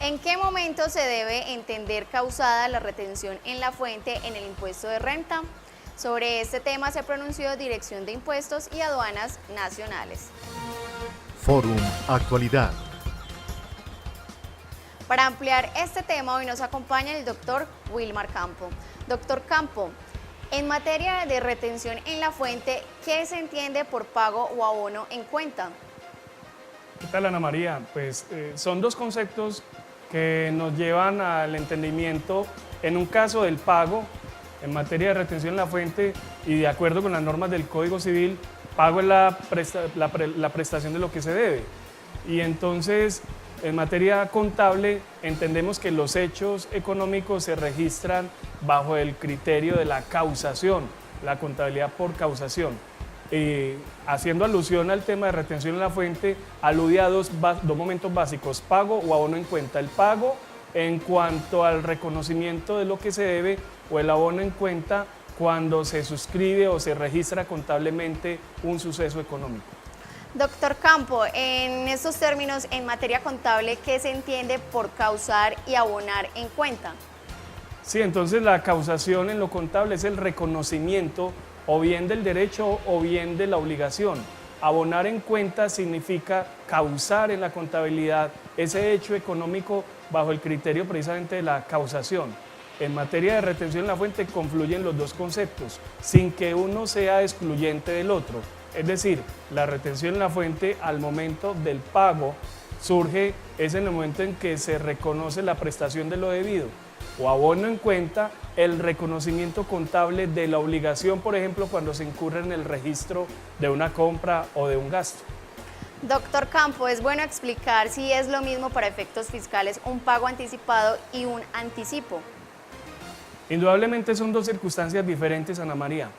¿En qué momento se debe entender causada la retención en la fuente en el impuesto de renta? Sobre este tema se pronunció Dirección de Impuestos y Aduanas Nacionales. Fórum Actualidad. Para ampliar este tema, hoy nos acompaña el doctor Wilmar Campo. Doctor Campo, en materia de retención en la fuente, ¿qué se entiende por pago o abono en cuenta? ¿Qué tal, Ana María? Pues son dos conceptos que nos llevan al entendimiento, en un caso del pago, en materia de retención en la fuente y de acuerdo con las normas del Código Civil, pago es la prestación de lo que se debe. Y entonces, en materia contable, entendemos que los hechos económicos se registran bajo el criterio de la causación, la contabilidad por causación. Haciendo alusión al tema de retención en la fuente, alude a dos momentos básicos, pago o abono en cuenta. El pago en cuanto al reconocimiento de lo que se debe, o el abono en cuenta cuando se suscribe o se registra contablemente un suceso económico. Doctor Campo, en estos términos, en materia contable, ¿qué se entiende por causar y abonar en cuenta? Sí, entonces la causación en lo contable es el reconocimiento o bien del derecho o bien de la obligación. Abonar en cuenta significa causar en la contabilidad ese hecho económico bajo el criterio precisamente de la causación. En materia de retención en la fuente confluyen los dos conceptos, sin que uno sea excluyente del otro. Es decir, la retención en la fuente al momento del pago surge, es en el momento en que se reconoce la prestación de lo debido, o abono en cuenta, el reconocimiento contable de la obligación, por ejemplo, cuando se incurre en el registro de una compra o de un gasto. Doctor Campo, es bueno explicar si es lo mismo para efectos fiscales un pago anticipado y un anticipo. Indudablemente son dos circunstancias diferentes, Ana María.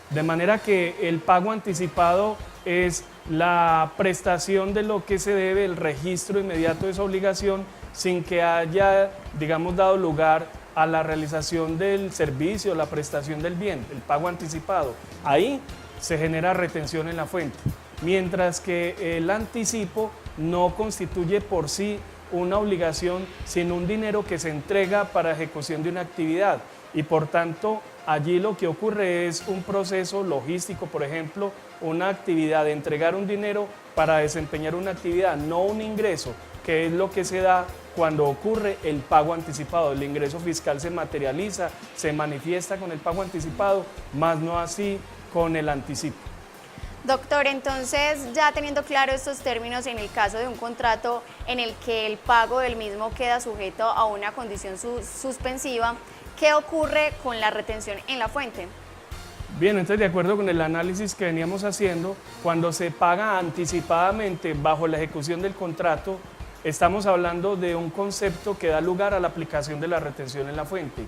De manera que el pago anticipado es la prestación de lo que se debe, el registro inmediato de esa obligación, sin que haya, digamos, dado lugar a la realización del servicio, la prestación del bien, el pago anticipado. Ahí se genera retención en la fuente, mientras que el anticipo no constituye por sí una obligación, sino un dinero que se entrega para ejecución de una actividad. Y por tanto, allí lo que ocurre es un proceso logístico, por ejemplo, una actividad de entregar un dinero para desempeñar una actividad, no un ingreso, que es lo que se da cuando ocurre el pago anticipado. El ingreso fiscal se materializa, se manifiesta con el pago anticipado, más no así con el anticipo. Doctor, entonces, ya teniendo claro estos términos, en el caso de un contrato en el que el pago del mismo queda sujeto a una condición suspensiva, ¿qué ocurre con la retención en la fuente? Bien, entonces de acuerdo con el análisis que veníamos haciendo, cuando se paga anticipadamente bajo la ejecución del contrato, estamos hablando de un concepto que da lugar a la aplicación de la retención en la fuente.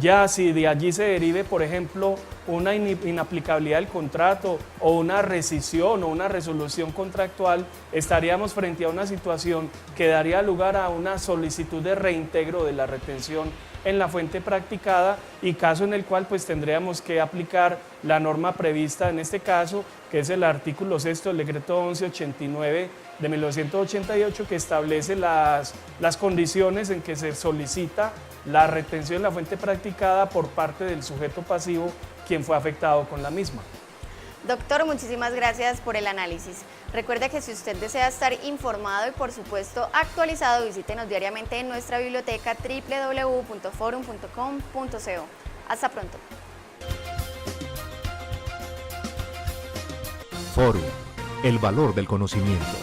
Ya si de allí se derive, por ejemplo, una inaplicabilidad del contrato o una rescisión o una resolución contractual, estaríamos frente a una situación que daría lugar a una solicitud de reintegro de la retención en la fuente practicada, y caso en el cual pues tendríamos que aplicar la norma prevista en este caso, que es el artículo 6 del decreto 1189 de 1988, que establece las condiciones en que se solicita la retención en la fuente practicada por parte del sujeto pasivo, quien fue afectado con la misma. Doctor, muchísimas gracias por el análisis. Recuerde que si usted desea estar informado y por supuesto actualizado, visítenos diariamente en nuestra biblioteca www.forum.com.co. Hasta pronto. Fórum, el valor del conocimiento.